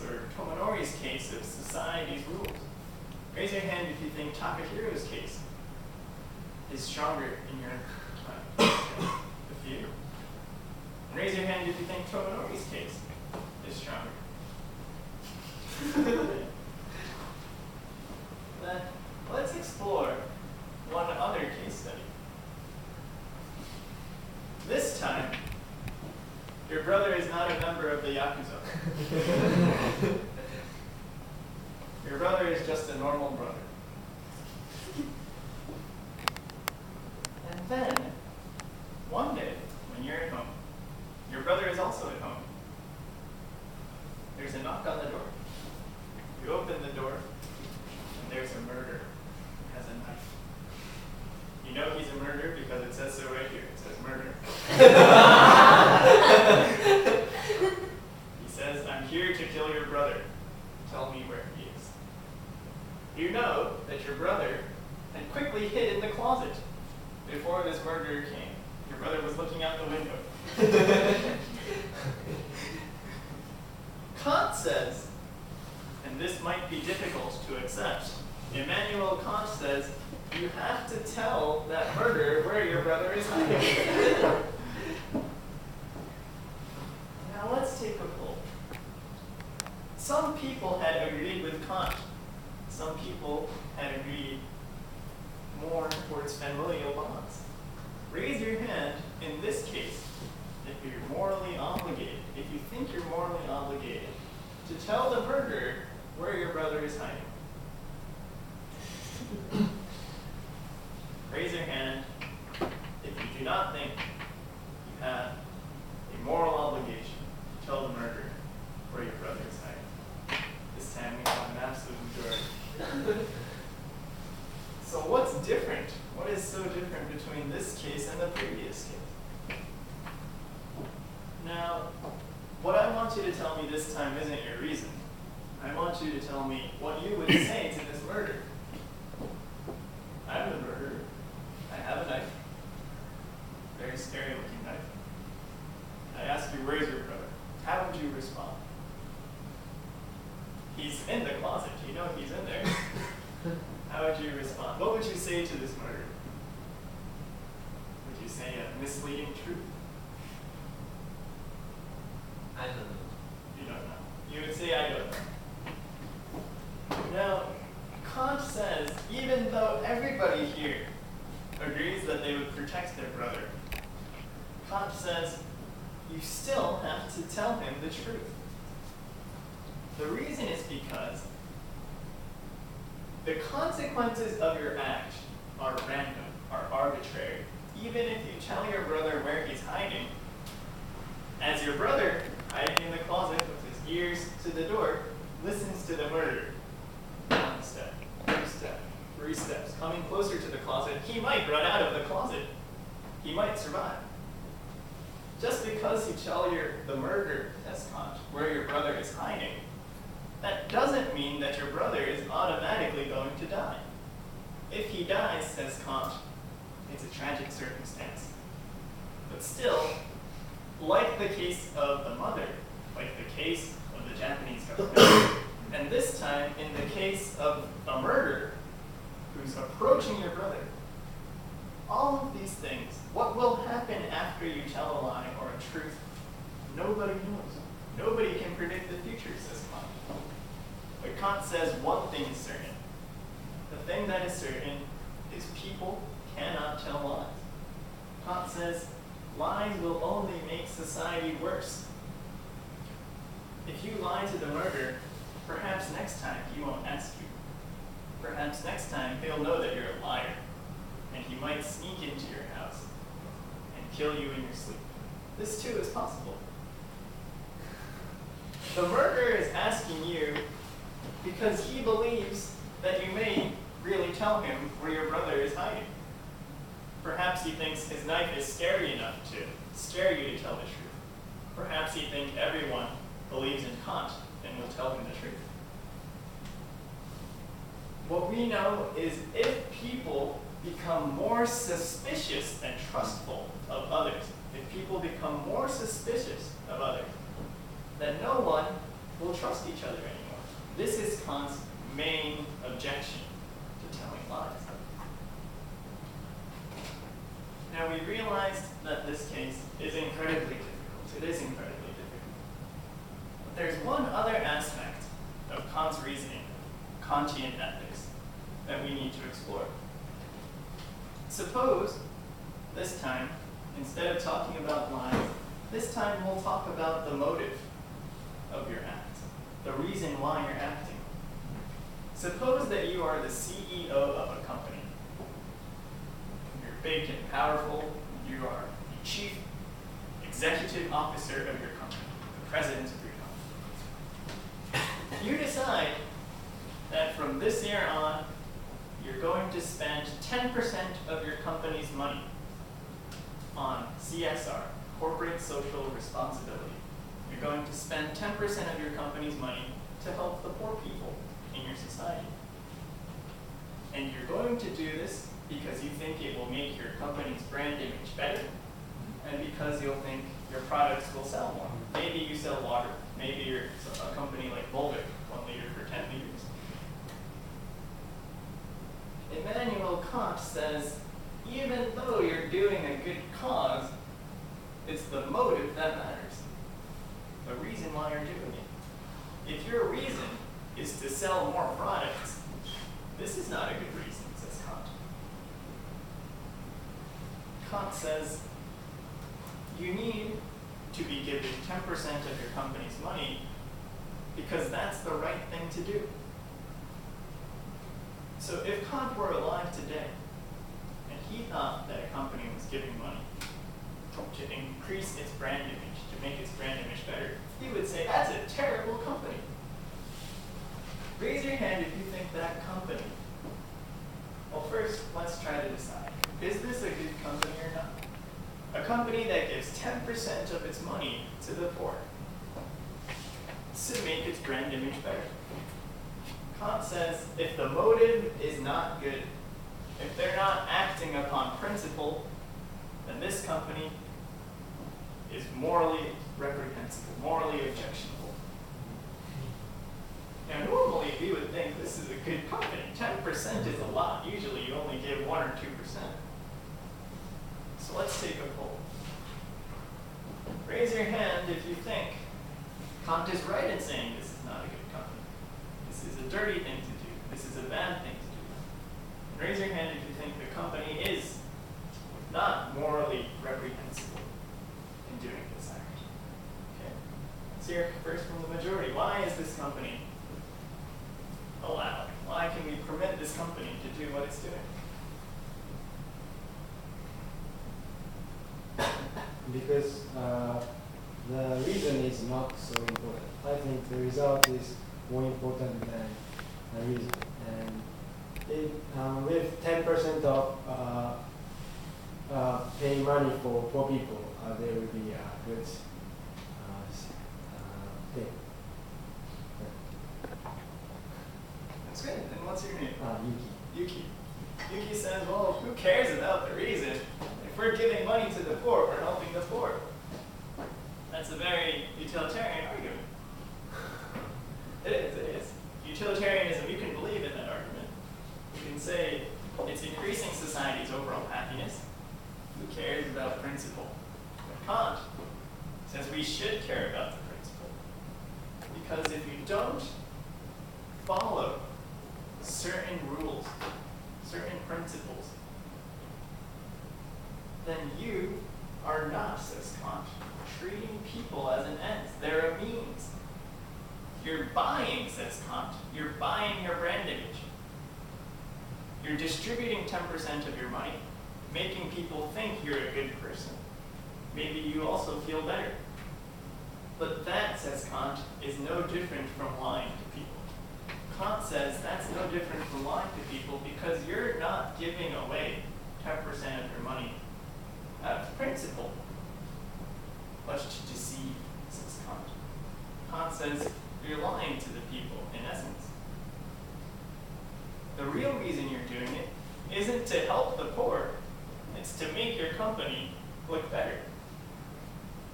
or Tomonori's case of society's rules? Raise your hand if you think Takahiro's case is stronger in your view. And raise your hand if you think Tomonori's case is stronger. Then let's explore one other case study. This time, your brother is not a member of the Yakuza. Your brother is just a normal brother. And then, one day, when you're at home, your brother is also at home. There's a knock on the door. You open the door, and there's a murderer who has a knife. You know he's a murderer because it says so right here. It says murder. He says, I'm here to kill your brother. Tell me where he is. You know that your brother had quickly hid in the closet before this murderer came. Your brother was looking out the window. Kant says, and this might be difficult to accept, Immanuel Kant says, you have to tell that murderer where your brother is hiding. Now let's take a poll. Some people had agreed with Kant. Some people had agreed more towards familial bonds. Raise your hand in this case if you're morally obligated, if you think you're morally obligated to tell the murderer where your brother is hiding. Raise your hand if you do not think you have a moral obligation to tell the murderer where your brother is hiding. This time we have an absolute majority. So what's different? What is so different between this case and the previous case? Now, what I want you to tell me this time isn't your reason. I want you to tell me what you would say to this murder. I'm the murderer. I have a knife. Very scary looking knife. I ask you, where's your brother? How would you respond? He's in the closet. You know he's in there. How would you respond? What would you say to this murderer? Would you say a misleading truth? I don't know. You don't know. You would say, I don't know. Now, Kant says, even though everybody here agrees that they would protect their brother, Kant says, you still have to tell him the truth. The reason is because the consequences of your act are random, are arbitrary. Even if you tell your brother where he's hiding, as your brother, hiding in the closet with his ears to the door, listens to the murder. 1 step, 2 steps, 3 steps, coming closer to the closet, he might run out of the closet. He might survive. Just because you tell the murderer, says Kant, where your brother is hiding, that doesn't mean that your brother is automatically going to die. If he dies, says Kant, it's a tragic circumstance. But still, like the case of the mother, like the case of the Japanese government, and this time in the case of a murderer who's approaching your brother, all of these things, what will happen after you tell a lie or a truth, nobody knows. Nobody can predict the future, says Kant. But Kant says one thing is certain. The thing that is certain is people cannot tell lies. Kant says lies will only make society worse. If you lie to the murderer, perhaps next time he won't ask you. Perhaps next time he'll know that you're a liar, and he might sneak into your house and kill you in your sleep. This too is possible. The murderer is asking you because he believes that you may really tell him where your brother is hiding. Perhaps he thinks his knife is scary enough to scare you to tell the truth. Perhaps he thinks everyone believes in Kant and will tell him the truth. What we know is if people become more suspicious and trustful of others, if people become more suspicious of others, then no one will trust each other anymore. This is Kant's main objection to telling lies. Now we realized that this case is incredibly difficult. It is incredibly difficult. But there's one other aspect of Kant's reasoning, Kantian ethics, that we need to explore. Suppose this time, instead of talking about lies, this time we'll talk about the motive of your act, the reason why you're acting. Suppose that you are the CEO of a company. You're big and powerful. You are the chief executive officer of your company, the president of your company. You decide that from this year on, you're going to spend 10% of your company's money on CSR, corporate social responsibility. You're going to spend 10% of your company's money to help the poor people in your society. And you're going to do this because you think it will make your company's brand image better, and because you'll think your products will sell more. Maybe you sell water. Maybe you're a company like Volvic, 1 liter for 10 liters. Immanuel Kant says, even though you're doing a good cause, it's the motive that matters. The reason why you're doing it. If your reason is to sell more products, this is not a good reason, says Kant. Kant says, you need to be giving 10% of your company's money because that's the right thing to do. So if Kant were alive today, and he thought that a company was giving money to increase its brand image, to make its brand image better, he would say, that's a terrible company. Raise your hand if you think that company. Well, first, let's try to decide. Is this a good company or not? A company that gives 10% of its money to the poor to make its brand image better. Kant says if the motive is not good, if they're not acting upon principle, then this company is morally reprehensible, morally objectionable. Now, normally we would think this is a good company. 10% is a lot. Usually you only give 1 or 2%. So let's take a poll. Raise your hand if you think Kant is right in saying this is not a good company. This is a dirty thing to do. This is a bad thing to do. And raise your hand if you think the company is not morally reprehensible in doing this act. Okay. Let's hear first from the majority. Why is this company allowed? Why can we permit this company to do what it's doing? Because the reason is not so important. I think the result is more important than the reason. And with 10% of paying money for poor people, there will be a good thing. That's good. And what's your name? Yuki. Yuki says, well, who cares about the reason? If we're giving money to the poor, we're helping the poor. That's a very utilitarian argument. It is. Utilitarianism, you can believe in that argument. You can say it's increasing society's overall happiness. Who cares about principle? But Kant says we should care about the principle. Because if you don't follow certain rules, certain principles, then you are not, says Kant, treating people as an end. They're a means. You're buying, says Kant, you're buying your brand image. You're distributing 10% of your money, making people think you're a good person. Maybe you also feel better. But that, says Kant, is no different from lying to people. Kant says that's no different from lying to people because you're not giving away 10% of your money out of principle, but to deceive, says Kant. Kant says you're lying to the people, in essence. The real reason you're doing it isn't to help the poor, it's to make your company look better.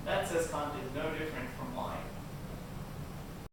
That, says Kant, is no different from lying.